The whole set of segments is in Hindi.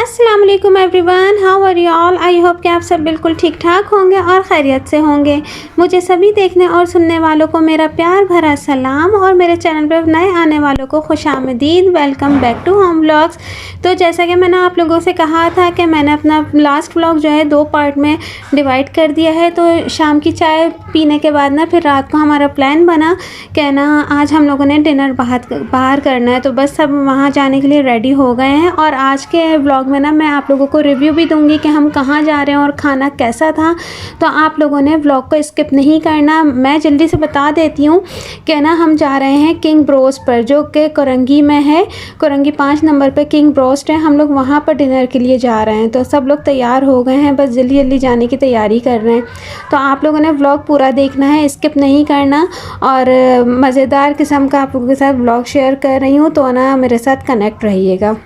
अस्सलाम वालेकुम everyone, how are you all. I hope कि आप सब बिल्कुल ठीक ठाक होंगे और खैरियत से होंगे। मुझे सभी देखने और सुनने वालों को मेरा प्यार भरा सलाम और मेरे चैनल पर नए आने वालों को खुशामदीद, welcome back to home vlogs. तो जैसा कि मैंने आप लोगों से कहा था कि मैंने अपना लास्ट व्लॉग जो है 2 पार्ट में डिवाइड कर दिया है। तो शाम की चाय पीने के बाद ना फिर रात को हमारा प्लान बना कि ना आज हम लोगों ने डिनर बाहर करना है। तो बस सब वहाँ जाने के लिए रेडी हो गए हैं और आज के व्लॉग में ना मैं आप लोगों को रिव्यू भी दूंगी कि हम कहाँ जा रहे हैं और खाना कैसा था। तो आप लोगों ने व्लॉग को स्किप नहीं करना। मैं जल्दी से बता देती हूँ कि ना हम जा रहे हैं किंग ब्रोस्ट पर, जो कि कोरंगी में है। कोरंगी 5 नंबर पर किंग ब्रोस्ट है। हम लोग वहाँ पर डिनर के लिए जा रहे हैं। तो सब लोग तैयार हो गए हैं, बस जल्दी जल्दी जाने की तैयारी कर रहे हैं। तो आप लोगों ने व्लॉग पूरा देखना है, स्किप नहीं करना। और मज़ेदार किस्म का आप लोगों के साथ व्लॉग शेयर कर रही हूँ, तो ना मेरे साथ कनेक्ट रहिएगा।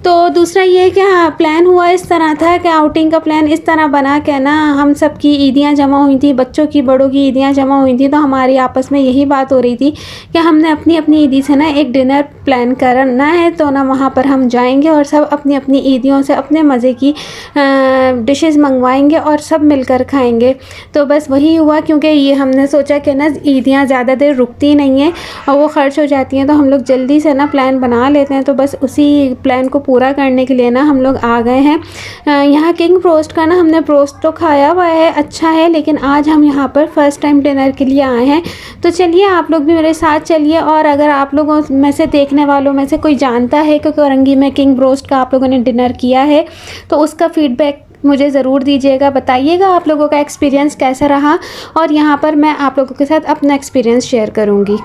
तो दूसरा ये कि प्लान हुआ इस तरह था कि आउटिंग का प्लान इस तरह बना कि ना हम सब की ईदियाँ जमा हुई थी, बच्चों की बड़ों की ईदियाँ जमा हुई थी। तो हमारी आपस में यही बात हो रही थी कि हमने अपनी अपनी ईदी से ना एक डिनर प्लान करना है। तो ना वहाँ पर हम जाएंगे और सब अपनी अपनी ईदियों से अपने मज़े की डिशेस मंगवाएंगे और सब मिलकर खाएंगे। तो बस वही हुआ, क्योंकि ये हमने सोचा कि ना ईदियाँ ज़्यादा देर रुकती नहीं हैं और वो ख़र्च हो जाती हैं। तो हम लोग जल्दी से ना प्लान बना लेते हैं। तो बस उसी प्लान को पूरा करने के लिए ना हम लोग आ गए हैं। यहाँ किंग ब्रोस्ट का ना हमने ब्रोस्ट तो खाया हुआ है, अच्छा है, लेकिन आज हम यहाँ पर फर्स्ट टाइम डिनर के लिए आए हैं। तो चलिए आप लोग भी मेरे साथ चलिए। और अगर आप लोगों में से देखने वालों में से कोई जानता है कि कोरंगी में किंग ब्रोस्ट का आप लोगों ने डिनर किया है तो उसका फीडबैक मुझे ज़रूर दीजिएगा, बताइएगा आप लोगों का एक्सपीरियंस कैसा रहा। और यहाँ पर मैं आप लोगों के साथ अपना एक्सपीरियंस शेयर करूँगी।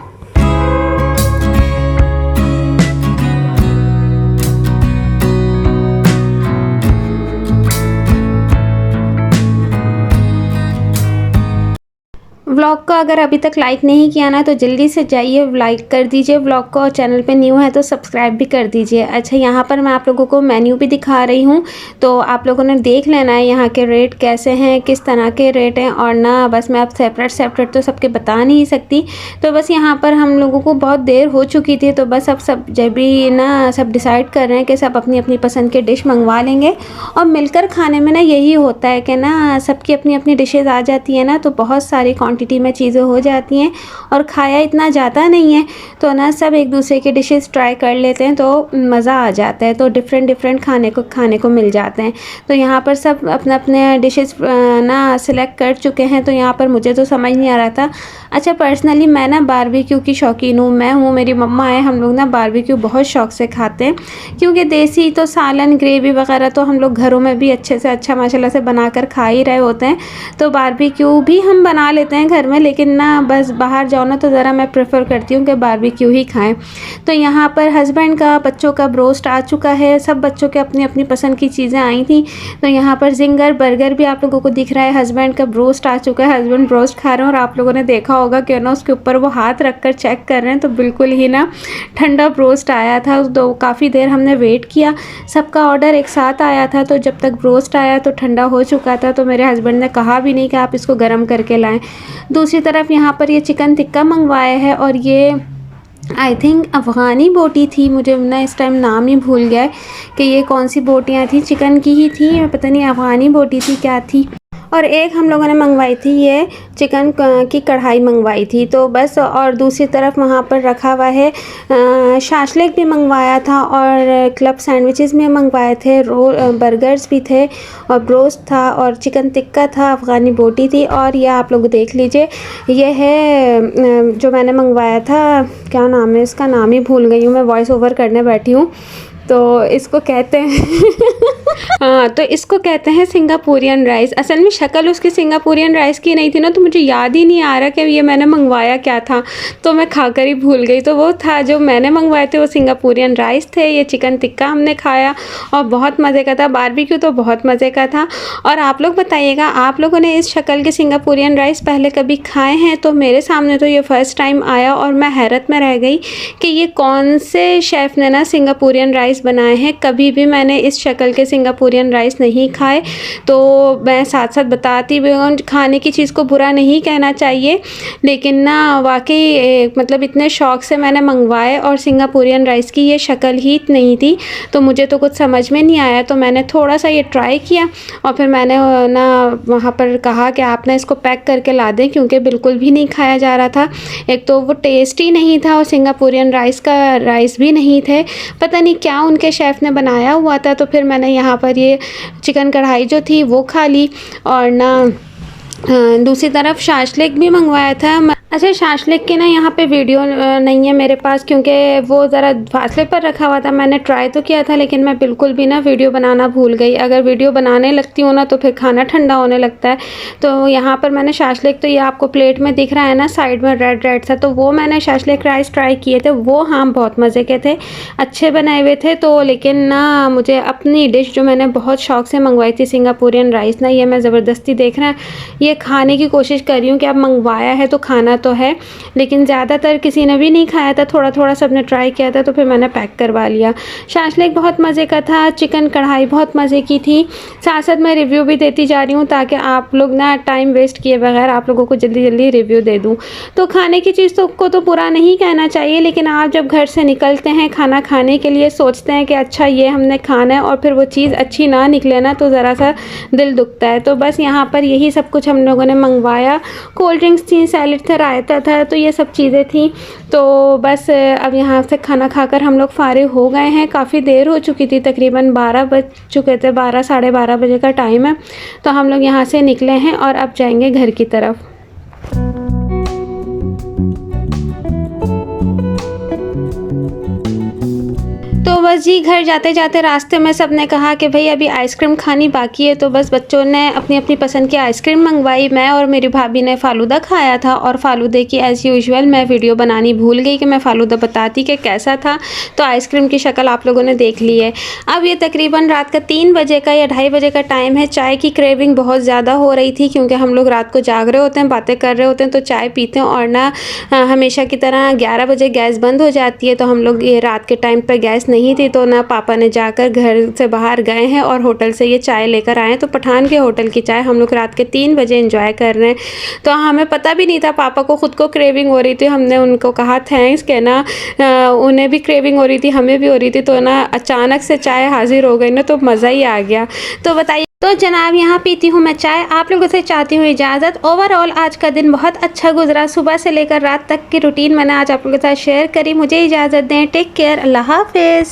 व्लॉग को अगर अभी तक लाइक नहीं किया ना तो जल्दी से जाइए लाइक कर दीजिए व्लॉग को, और चैनल पे न्यू है तो सब्सक्राइब भी कर दीजिए। अच्छा, यहाँ पर मैं आप लोगों को मेन्यू भी दिखा रही हूँ, तो आप लोगों ने देख लेना है यहाँ के रेट कैसे हैं, किस तरह के रेट हैं। और ना बस मैं अब सेपरेट तो सबके बता नहीं सकती। तो बस यहाँ पर हम लोगों को बहुत देर हो चुकी थी, तो बस अब सब जब भी ना सब डिसाइड कर रहे हैं कि सब अपनी अपनी पसंद के डिश मंगवा लेंगे। और मिलकर खाने में ना यही होता है कि ना सबकी अपनी अपनी डिशेज़ आ जाती हैं ना, तो बहुत सारी क्वांटिटी में चीज़ें हो जाती हैं और खाया इतना जाता नहीं है। तो ना सब एक दूसरे के डिशेस ट्राई कर लेते हैं तो मज़ा आ जाता है। तो डिफरेंट खाने को मिल जाते हैं। तो यहाँ पर सब अपने अपने डिशेस ना सिलेक्ट कर चुके हैं। तो यहाँ पर मुझे तो समझ नहीं आ रहा था। अच्छा, पर्सनली मैं ना बारबेक्यू की शौकीन हूँ। मैं हूँ, मेरी मम्मा है, हम लोग ना बारबेक्यू बहुत शौक़ से खाते हैं। क्योंकि देसी तो सालन ग्रेवी वगैरह तो हम लोग घरों में भी अच्छे से अच्छा माशाल्लाह से बनाकर खा ही रहे होते हैं। तो बारबेक्यू भी हम बना लेते हैं घर में, लेकिन ना बस बाहर जाओ ना तो ज़रा मैं प्रेफर करती हूँ कि बारबेक्यू ही खाएं। तो यहाँ पर हस्बैंड का बच्चों का ब्रोस्ट आ चुका है। सब बच्चों के अपनी अपनी पसंद की चीज़ें आई थी। तो यहाँ पर जिंगर बर्गर भी आप लोगों को दिख रहा है। हस्बैंड का ब्रोस्ट आ चुका है, हस्बैंड ब्रोस्ट खा रहे हैं। और आप लोगों ने देखा होगा कि ना उसके ऊपर वो हाथ रख कर चेक कर रहे हैं। तो बिल्कुल ही ना ठंडा ब्रोस्ट आया था। तो काफ़ी देर हमने वेट किया, सबका ऑर्डर एक साथ आया था। तो जब तक ब्रोस्ट आया तो ठंडा हो चुका था। तो मेरे हस्बैंड ने कहा भी नहीं कि आप इसको गर्म करके लाएं। दूसरी तरफ यहाँ पर ये चिकन टिक्का मंगवाया है और ये आई थिंक अफ़गानी बोटी थी। मुझे ना इस टाइम नाम ही भूल गया है कि ये कौन सी बोटियाँ थी, चिकन की ही थी, पता नहीं अफ़गानी बोटी थी क्या थी। और एक हम लोगों ने मंगवाई थी ये चिकन की कढ़ाई मंगवाई थी। तो बस, और दूसरी तरफ वहाँ पर रखा हुआ है शाशलिक भी मंगवाया था और क्लब सैंडविचेस भी मंगवाए थे, बर्गर्स भी थे और ब्रोस्ट था और चिकन टिक्का था, अफ़गानी बोटी थी। और ये आप लोग देख लीजिए, ये है जो मैंने मंगवाया था, क्या नाम है इसका, नाम ही भूल गई हूँ मैं, वॉइस ओवर करने बैठी हूँ। तो इसको कहते हैं हाँ, तो इसको कहते हैं सिंगापुरियन राइस। असल में शक्ल उसकी सिंगापुरियन राइस की नहीं थी ना, तो मुझे याद ही नहीं आ रहा कि ये मैंने मंगवाया क्या था। तो मैं खाकर ही भूल गई। तो वो था जो मैंने मंगवाए थे वो सिंगापुरियन राइस थे। ये चिकन टिक्का हमने खाया और बहुत मज़े का था। बारबेक्यू तो बहुत मज़े का था। और आप लोग बताइएगा, आप लोगों ने इस शक्ल के सिंगापुरियन राइस पहले कभी खाए हैं? तो मेरे सामने तो ये फ़र्स्ट टाइम आया और मैं हैरत में रह गई कि ये कौन से शेफ़ ने ना सिंगापुरियन राइस राइस बनाए हैं। कभी भी मैंने इस शक्ल के सिंगापुरियन राइस नहीं खाए, तो मैं साथ-साथ बताती भी हूँ, खाने की चीज़ को बुरा नहीं कहना चाहिए, लेकिन ना वाक़ई मतलब इतने शौक़ से मैंने मंगवाए और सिंगापुरियन राइस की ये शक्ल ही नहीं थी, तो मुझे तो कुछ समझ में नहीं आया। तो मैंने थोड़ा-सा ये ट्राई किया और फिर मैंने ना वहाँ पर कहा कि आप ना इसको पैक करके ला दें, क्योंकि बिल्कुल भी नहीं खाया जा रहा था। एक तो वो टेस्ट ही नहीं था और सिंगापुरियन राइस का राइस भी नहीं थे। पता नहीं क्या उनके शेफ़ ने बनाया हुआ था। तो फिर मैंने यहाँ पर ये चिकन कढ़ाई जो थी वो खा ली और ना दूसरी तरफ शाशलिक भी मंगवाया था। अच्छा, शाशलिक की ना यहाँ पे वीडियो नहीं है मेरे पास, क्योंकि वो ज़रा फासले पर रखा हुआ था। मैंने ट्राई तो किया था, लेकिन मैं बिल्कुल भी ना वीडियो बनाना भूल गई। अगर वीडियो बनाने लगती हूँ ना तो फिर खाना ठंडा होने लगता है। तो यहाँ पर मैंने शाशलिक, तो ये आपको प्लेट में दिख रहा है ना साइड में रेड रेड सा, तो वो मैंने शाशलिक राइस ट्राई किए थे। वो हाँ बहुत मज़े के थे, अच्छे बनाए हुए थे। तो लेकिन ना मुझे अपनी डिश जो मैंने बहुत शौक़ से मंगवाई थी सिंगापुरियन राइस, ना ये मैं ज़बरदस्ती देख रहा है ये खाने की कोशिश कर रही हूँ कि अब मंगवाया है तो खाना तो है, लेकिन ज़्यादातर किसी ने भी नहीं खाया था, थोड़ा-थोड़ा सबने ट्राई किया था, तो फिर मैंने पैक करवा लिया। शाशलिक बहुत मज़े का था, चिकन कढ़ाई बहुत मज़े की थी। साथ-साथ मैं रिव्यू भी देती जा रही हूँ ताकि आप लोग ना टाइम वेस्ट किए बगैर आप लोगों को जल्दी-जल्दी रिव्यू दे दूँ। तो खाने की चीज़ को तो बुरा नहीं कहना चाहिए, लेकिन आप जब घर से निकलते हैं खाना खाने के लिए, सोचते हैं कि अच्छा ये हमने खाना है, और फिर वो चीज़ अच्छी ना निकले ना, तो ज़रा-सा दिल दुखता है। तो बस यहाँ पर यही सब कुछ हम लोगों ने मंगवाया। कोल्ड ड्रिंक्स थी, सैलेड था, रायता था, तो ये सब चीज़ें थी। तो बस अब यहाँ से खाना खाकर हम लोग फ़ारिग हो गए हैं। काफ़ी देर हो चुकी थी, तकरीबन 12 बज चुके थे, 12 साढ़े 12 बजे का टाइम है। तो हम लोग यहाँ से निकले हैं और अब जाएंगे घर की तरफ। तो बस जी घर जाते-जाते रास्ते में सबने कहा कि भई अभी आइसक्रीम खानी बाकी है, तो बस बच्चों ने अपनी-अपनी पसंद की आइसक्रीम मंगवाई। मैं और मेरी भाभी ने फ़ालूदा खाया था, और फ़ालूदे की एज़ यूजुअल मैं वीडियो बनानी भूल गई कि मैं फ़ालूदा बताती कि कैसा था। तो आइसक्रीम की शक्ल आप लोगों ने देख ली है। अब ये तकरीबन रात का 3 बजे का या ढाई बजे का टाइम है। चाय की क्रेविंग बहुत ज़्यादा हो रही थी, क्योंकि हम लोग रात को जाग रहे होते हैं, बातें कर रहे होते हैं, तो चाय पीते हैं। और ना हमेशा की तरह 11 बजे गैस बंद हो जाती है, तो हम लोग ये रात के टाइम पर गैस नहीं थी, तो ना पापा ने जाकर घर से बाहर गए हैं और होटल से ये चाय लेकर आए हैं। तो पठान के होटल की चाय हम लोग रात के 3 बजे एंजॉय कर रहे हैं। तो हमें पता भी नहीं था, पापा को ख़ुद को क्रेविंग हो रही थी। हमने उनको कहा थैंक्स कि ना उन्हें भी क्रेविंग हो रही थी, हमें भी हो रही थी, तो ना अचानक से चाय हाजिर हो गई ना, तो मज़ा ही आ गया। तो बताइए, तो जनाब यहाँ पीती हूँ मैं चाय, आप लोगों से चाहती हूँ इजाज़त। ओवरऑल आज का दिन बहुत अच्छा गुजरा, सुबह से लेकर रात तक की रूटीन मैंने आज आप लोगों के साथ शेयर करी। मुझे इजाज़त दें, टेक केयर, अल्लाह हाफ़िज़।